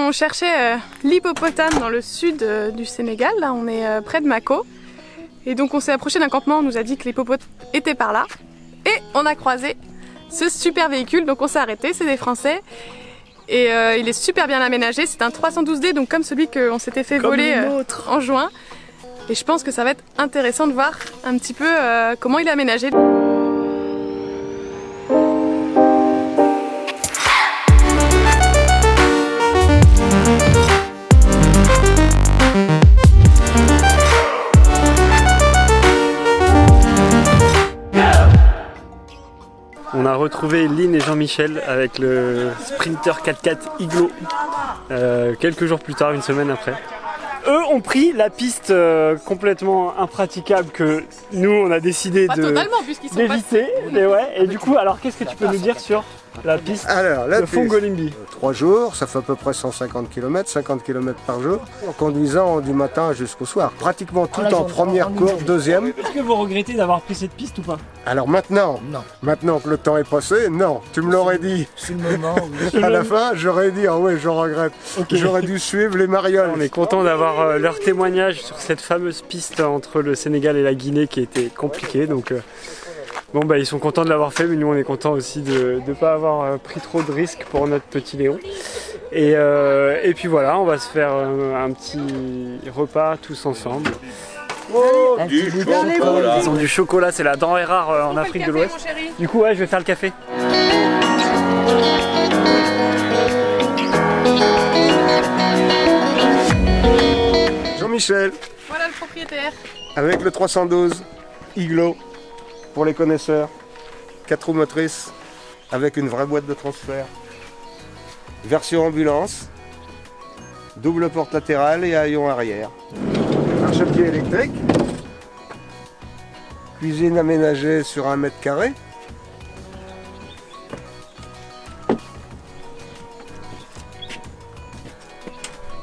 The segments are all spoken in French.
on cherchait l'hippopotame dans le sud du Sénégal. Là, on est près de Mako. Et donc on s'est approché d'un campement, on nous a dit que l'hippopotame était par là. Et on a croisé ce super véhicule, donc on s'est arrêté, c'est des Français. Et il est super bien aménagé, c'est un 312D, donc comme celui qu'on s'était fait voler en juin. Et je pense que ça va être intéressant de voir un petit peu comment il est aménagé. On a retrouvé Lynn et Jean-Michel avec le Sprinter 4x4 Iglo quelques jours plus tard, une semaine après. Eux ont pris la piste complètement impraticable que nous on a décidé d'éviter. Mais ouais, et du coup, alors qu'est-ce que tu peux nous dire sur la piste de Fongolimbi? 3 jours, ça fait à peu près 150 km, 50 km par jour, en conduisant du matin jusqu'au soir. Pratiquement tout en première courbe, deuxième. Est-ce que vous regrettez d'avoir pris cette piste ou pas? Alors maintenant, maintenant que le temps est passé, non, tu me l'aurais dit. C'est le moment. À la fin, j'aurais dit, ah ouais, je regrette. Okay. J'aurais dû suivre les marioles. On est content d'avoir leur témoignage sur cette fameuse piste entre le Sénégal et la Guinée qui était compliquée. Donc, bon, bah, ils sont contents de l'avoir fait, mais nous on est contents aussi de ne pas avoir pris trop de risques pour notre petit Léon. Et puis voilà, on va se faire un petit repas tous ensemble. Oh, du chocolat. Ils ont du chocolat, c'est la denrée rare en Afrique de l'Ouest. Du coup, ouais, je vais faire le café. Jean-Michel. Voilà le propriétaire. Avec le 312 Iglo, pour les connaisseurs. 4 roues motrices, avec une vraie boîte de transfert. Version ambulance. Double porte latérale et haillon arrière. Marchepied électrique. Cuisine aménagée sur 1 mètre carré.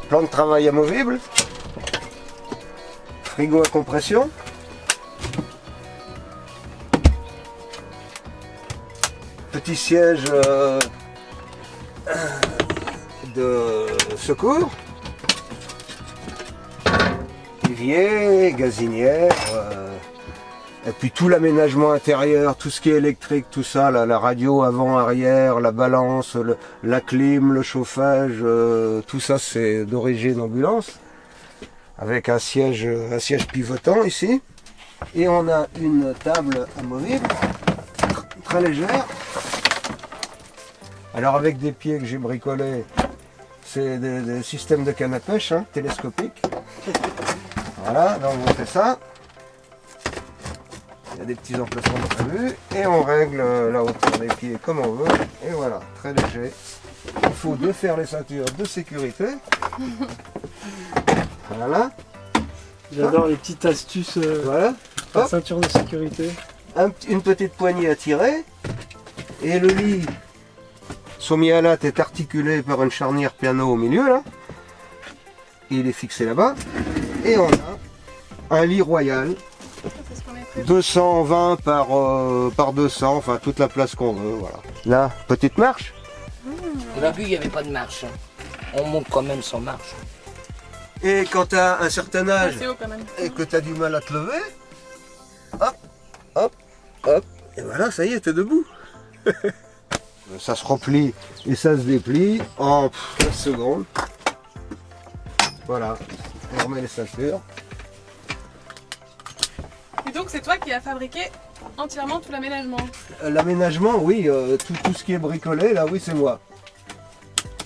Plan de travail amovible. Frigo à compression. Petit siège de secours. Évier, gazinière. Et puis tout l'aménagement intérieur, tout ce qui est électrique, tout ça, la radio avant, arrière, la balance, la clim, le chauffage, tout ça c'est d'origine ambulance. Avec un siège pivotant ici. Et on a une table amovible, très légère. Alors avec des pieds que j'ai bricolés, c'est des systèmes de canne à pêche, hein, télescopiques. Voilà, donc on fait ça. Il y a des petits emplacements prévus. Et on règle la hauteur des pieds comme on veut. Et voilà, très léger. Il faut défaire les ceintures de sécurité. Voilà. J'adore les petites astuces. Voilà. La ceinture de sécurité. Une petite poignée à tirer. Et le lit sommialate est articulé par une charnière piano au milieu là. Il est fixé là-bas. Et on a un lit royal. 220 par 200, enfin toute la place qu'on veut, voilà. Là, petite marche. Au début, il n'y avait pas de marche. On monte quand même sans marche. Et quand tu as un certain âge C'est haut quand même. et que tu as du mal à te lever, hop, hop, hop, et voilà, ça y est, t'es debout. Ça se replie et ça se déplie en 15 secondes. Voilà, on remet les ceintures. Et donc c'est toi qui as fabriqué entièrement tout l'aménagement? L'aménagement, oui, tout ce qui est bricolé, là, oui, c'est moi.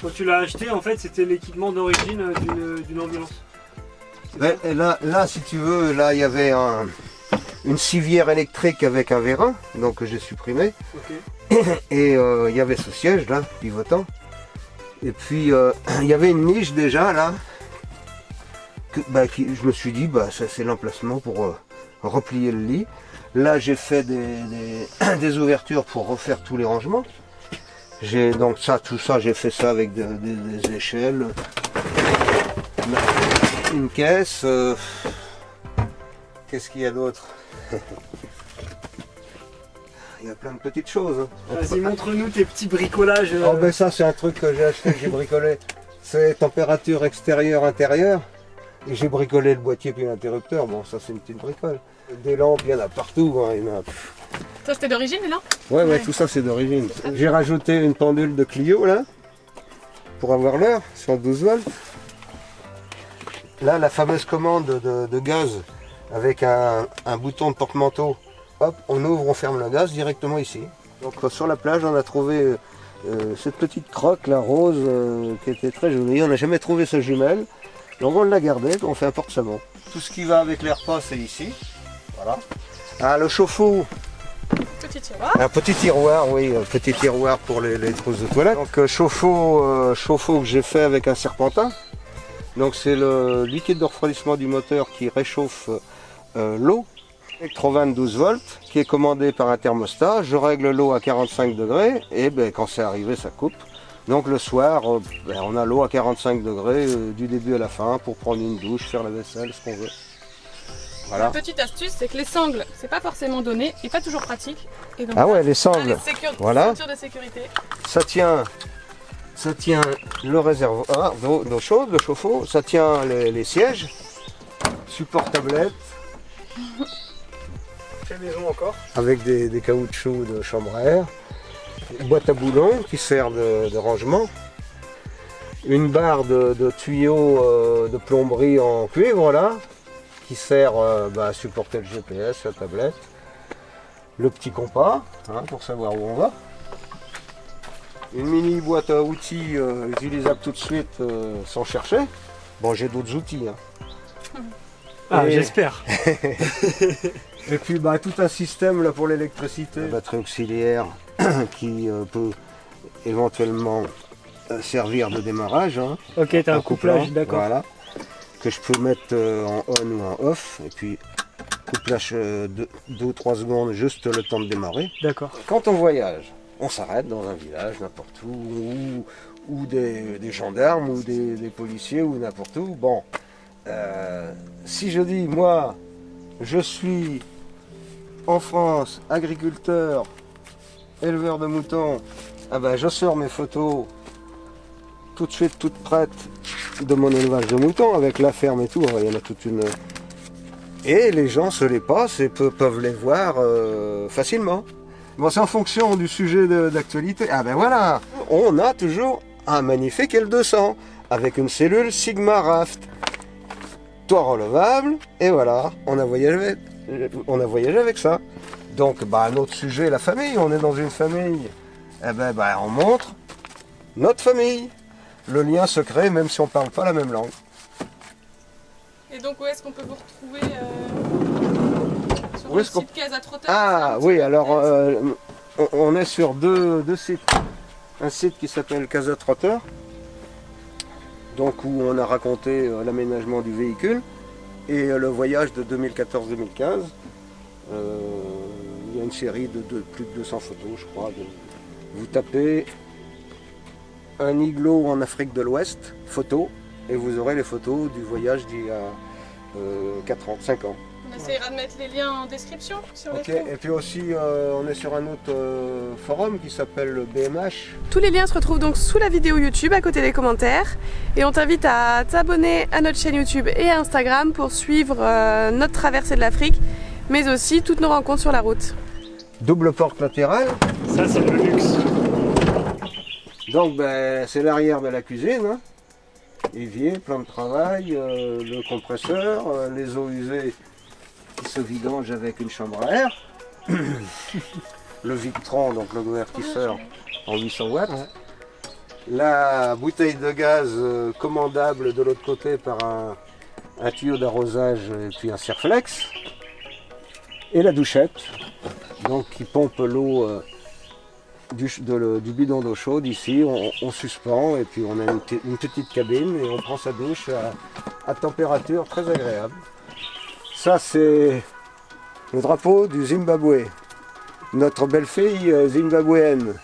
Quand tu l'as acheté, en fait, c'était l'équipement d'origine d'une ambulance. Ouais, et là, si tu veux, là, il y avait une civière électrique avec un vérin, donc j'ai supprimé. Okay. Et il y avait ce siège, là, pivotant. Et puis, il y avait une niche déjà, là. Je me suis dit, c'est l'emplacement pour replier le lit. Là, j'ai fait des ouvertures pour refaire tous les rangements. Donc tout ça, j'ai fait ça avec des échelles, une caisse. Qu'est-ce qu'il y a d'autre? Il y a plein de petites choses. Vas-y, montre-nous tes petits bricolages. Oh, ça, c'est un truc que j'ai acheté, que j'ai bricolé. c'est température extérieure-intérieure. Et j'ai bricolé le boîtier puis l'interrupteur. Bon, ça c'est une petite bricole. Des lampes, il y en a partout. Hein, il y en a... Ça c'était d'origine là? Ouais, tout ça c'est d'origine. J'ai rajouté une pendule de Clio là, pour avoir l'heure, sur 12 volts. Là, la fameuse commande de gaz avec un bouton de porte-manteau. Hop, on ouvre, on ferme le gaz directement ici. Donc sur la plage, on a trouvé cette petite croque là, rose, qui était très jolie. On n'a jamais trouvé ce jumelle. Donc on l'a gardé, on fait un porte-savon. Tout ce qui va avec l'air pas, c'est ici. Voilà. Ah, le chauffe-eau. Petit tiroir. Un petit tiroir, oui, un petit tiroir pour les trousses de toilette. Donc chauffe-eau que j'ai fait avec un serpentin. Donc c'est le liquide de refroidissement du moteur qui réchauffe l'eau. Électrovanne 12 volts qui est commandé par un thermostat. Je règle l'eau à 45 degrés et ben, quand c'est arrivé, ça coupe. Donc le soir, on a l'eau à 45 degrés du début à la fin pour prendre une douche, faire la vaisselle, ce qu'on veut. Voilà. La petite astuce, c'est que les sangles, c'est pas forcément donné et pas toujours pratique. Et donc, Ah ouais, les sangles. Voilà. Ceinture de sécurité. Ça tient le réservoir d'eau chaude, le chauffe-eau. Ça tient les sièges, support tablette. Quelle maison encore? Avec des caoutchoucs de chambre à air. Une boîte à boulons qui sert de rangement. Une barre de tuyaux de plomberie en cuivre là, qui sert à supporter le GPS, la tablette. Le petit compas, hein, pour savoir où on va. Une mini boîte à outils utilisable tout de suite sans chercher. Bon, j'ai d'autres outils. Hein. Ah, j'espère. Et puis tout un système là, pour l'électricité. La batterie auxiliaire qui peut éventuellement servir de démarrage. Hein. Ok, t'as un couplage, d'accord. Voilà. Que je peux mettre en on ou en off. Et puis couplage 2 ou 3 secondes, juste le temps de démarrer. D'accord. Quand on voyage, on s'arrête dans un village, n'importe où, ou des gendarmes, ou des policiers, ou n'importe où. Bon, si je dis, moi, je suis en France, agriculteur, éleveur de moutons, je sors mes photos tout de suite, toutes prêtes de mon élevage de moutons, avec la ferme et tout, il y en a toute une... Et les gens se les passent et peuvent les voir facilement. Bon, c'est en fonction du sujet d'actualité. Ah ben voilà, on a toujours un magnifique L200 avec une cellule Sigma Raft. Toit relevable, et voilà, on a voyagé avec ça. Donc, un autre sujet, la famille, on est dans une famille. Eh ben, on montre notre famille. Le lien se crée même si on ne parle pas la même langue. Et donc, où est-ce qu'on peut vous retrouver sur Où le est-ce qu'on- site Casa Trotter? Ah oui, alors on est sur deux sites. Un site qui s'appelle Casa Trotter, donc où on a raconté l'aménagement du véhicule et le voyage de 2014-2015. Il y a une série de plus de 200 photos, je crois. Vous tapez un igloo en Afrique de l'Ouest, photo, et vous aurez les photos du voyage d'il y a 4 ans, 5 ans. On essaiera de mettre les liens en description si on Ok, les trouve. et puis aussi on est sur un autre forum qui s'appelle le BMH. Tous les liens se retrouvent donc sous la vidéo YouTube à côté des commentaires. Et on t'invite à t'abonner à notre chaîne YouTube et à Instagram pour suivre notre traversée de l'Afrique, mais aussi toutes nos rencontres sur la route. Double porte latérale, Ça, c'est le luxe. donc c'est l'arrière de la cuisine. Hein. Évier, plan de travail, le compresseur, les eaux usées qui se vidangent avec une chambre à air. Le Victron, donc le convertisseur en 800 watts. La bouteille de gaz commandable de l'autre côté par un tuyau d'arrosage et puis un Serflex. Et la douchette, donc qui pompe l'eau du bidon d'eau chaude ici. On suspend et puis on a une petite cabine et on prend sa douche à température très agréable. Ça c'est le drapeau du Zimbabwe, notre belle-fille zimbabwéenne.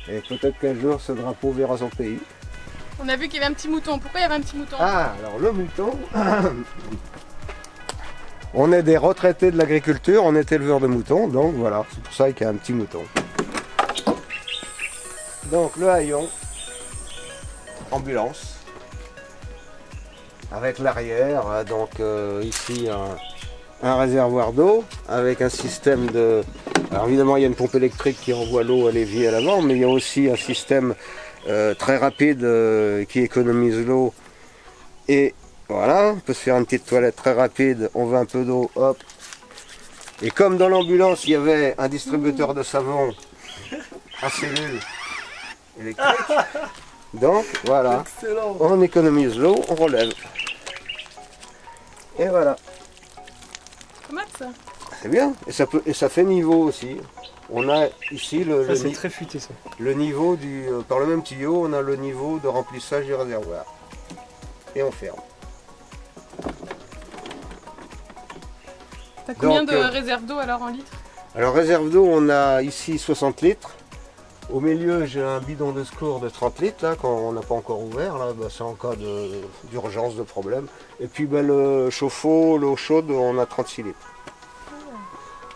Et peut-être qu'un jour ce drapeau verra son pays. On a vu qu'il y avait un petit mouton. Pourquoi il y avait un petit mouton? Ah, alors le mouton, on est des retraités de l'agriculture, on est éleveurs de moutons, donc voilà, c'est pour ça qu'il y a un petit mouton. Donc le haillon, ambulance. Avec l'arrière, donc ici un réservoir d'eau avec un système de... Alors évidemment il y a une pompe électrique qui envoie l'eau à l'évier à l'avant, mais il y a aussi un système très rapide qui économise l'eau. Et voilà, on peut se faire une petite toilette très rapide, on veut un peu d'eau, hop. Et comme dans l'ambulance il y avait un distributeur de savon à cellule électrique, donc voilà, on économise l'eau, on relève. Et voilà. Comment ça? C'est bien, et ça fait niveau aussi. On a ici C'est très futé ça. le niveau du... par le même tuyau, on a le niveau de remplissage du réservoir. Et on ferme. T'as combien Donc, de réserves d'eau alors en litres? Alors réserve d'eau, on a ici 60 litres. Au milieu, j'ai un bidon de secours de 30 litres, là, quand on n'a pas encore ouvert, là, c'est en cas d'urgence, de problème. Et puis le chauffe-eau, l'eau chaude, on a 36 litres.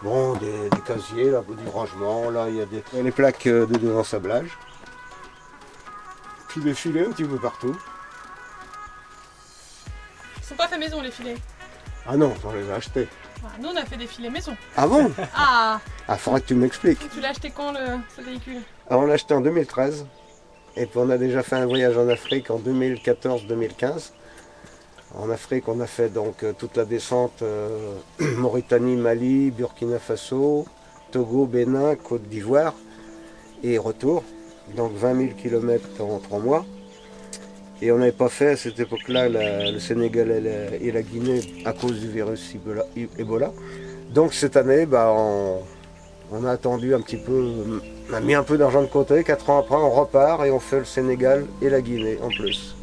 Bon, des casiers, là, du rangement, là, il y a les plaques de désensablage. Puis des filets un petit peu partout. Ils sont pas faits maison les filets. Ah non, on les a achetés. Ah, nous on a fait des filets maison. Ah bon? Ah, Ah, faudrait que tu m'expliques. tu l'as acheté quand ce véhicule? Alors, on l'a acheté en 2013. Et puis on a déjà fait un voyage en Afrique en 2014-2015. En Afrique, on a fait donc toute la descente Mauritanie, Mali, Burkina Faso, Togo, Bénin, Côte d'Ivoire et retour. Donc 20 000 km en 3 mois. Et on n'avait pas fait à cette époque-là le Sénégal et la Guinée à cause du virus Ebola. Donc cette année, on a attendu un petit peu, on a mis un peu d'argent de côté. 4 ans après, on repart et on fait le Sénégal et la Guinée en plus.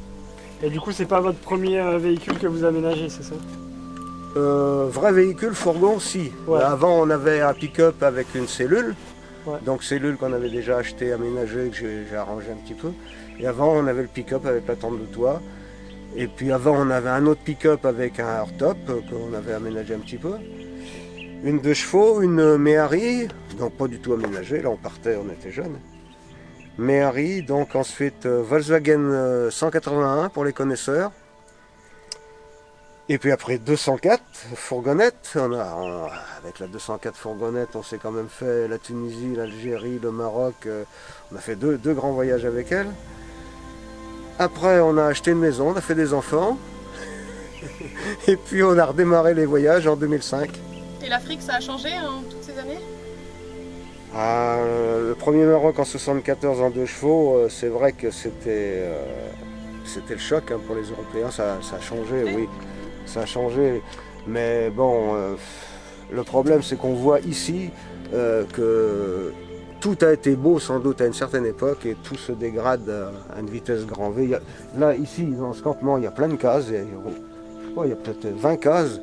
Et du coup, c'est pas votre premier véhicule que vous aménagez, c'est ça? Vrai véhicule, fourgon, si. Ouais. Avant, on avait un pick-up avec une cellule. Ouais. Donc cellule qu'on avait déjà acheté, aménagée, que j'ai arrangé un petit peu. Et avant, on avait le pick-up avec la tente de toit. Et puis avant, on avait un autre pick-up avec un hardtop qu'on avait aménagé un petit peu. Une 2 chevaux, une Méhari, donc pas du tout aménagée. Là, on partait, on était jeunes. Méhari, donc ensuite Volkswagen 181 pour les connaisseurs. Et puis après 204 fourgonnettes. Avec la 204 fourgonnette, on s'est quand même fait la Tunisie, l'Algérie, le Maroc. On a fait deux grands voyages avec elle. Après, on a acheté une maison, on a fait des enfants. Et puis on a redémarré les voyages en 2005. Et l'Afrique ça a changé en toutes ces années? Le premier Maroc en 74 en 2 chevaux, c'est vrai que c'était le choc pour les Européens, ça a changé, oui, ça a changé. Mais bon, le problème c'est qu'on voit ici que tout a été beau sans doute à une certaine époque et tout se dégrade à une vitesse grand V. Là, ici, dans ce campement, il y a plein de cases, il y a peut-être 20 cases.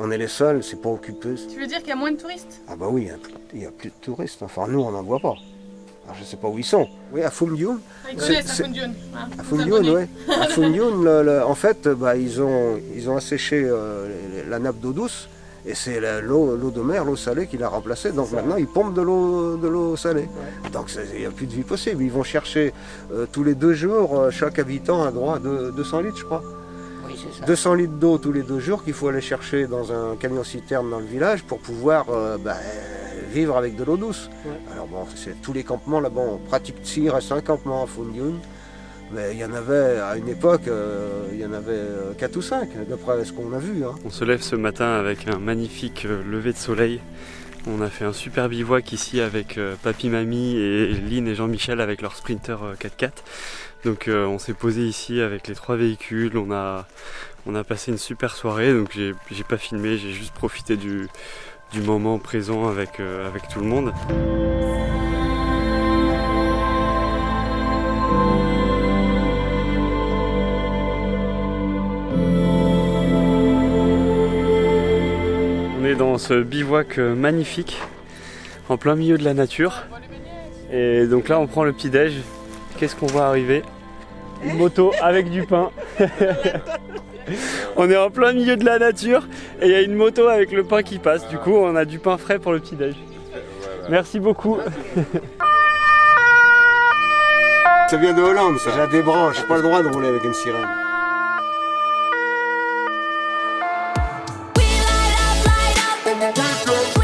On est les seuls, c'est pas occupé. Tu veux dire qu'il y a moins de touristes? Ah bah oui, il y a plus de touristes. Enfin, nous, on n'en voit pas. Alors, je sais pas où ils sont. Oui, à Foumdioun. Ah, ils connaissent à Foundiougne. À Foumdioun, oui. À Foumdioun, en fait, ils ont asséché la nappe d'eau douce. Et c'est l'eau de mer, l'eau salée qui l'a remplacée. Donc maintenant, ils pompent de l'eau salée. Ouais. Donc il n'y a plus de vie possible. Ils vont chercher tous les 2 jours, chaque habitant a droit à 200 litres, je crois. Oui, c'est ça. 200 litres d'eau tous les 2 jours qu'il faut aller chercher dans un camion-citerne dans le village pour pouvoir vivre avec de l'eau douce. Ouais. Alors bon, c'est tous les campements là-bas, on pratique 6 à 5 campements à Foundioun. Mais il y en avait, à une époque, il y en avait 4 ou 5, d'après ce qu'on a vu. Hein. On se lève ce matin avec un magnifique lever de soleil. On a fait un super bivouac ici avec Papy, Mamie et Lynn et Jean-Michel avec leur Sprinter 4x4. Donc on s'est posé ici avec les 3 véhicules, on a passé une super soirée, donc j'ai pas filmé, j'ai juste profité du moment présent avec tout le monde. On est dans ce bivouac magnifique, en plein milieu de la nature. Et donc là on prend le petit déj. Qu'est-ce qu'on voit arriver? Une moto avec du pain. On est en plein milieu de la nature et il y a une moto avec le pain qui passe. Du coup on a du pain frais pour le petit déj. Merci beaucoup. Ça vient de Hollande, ça. J'ai des branches, j'ai pas le droit de rouler avec une sirène. We light up in the dark.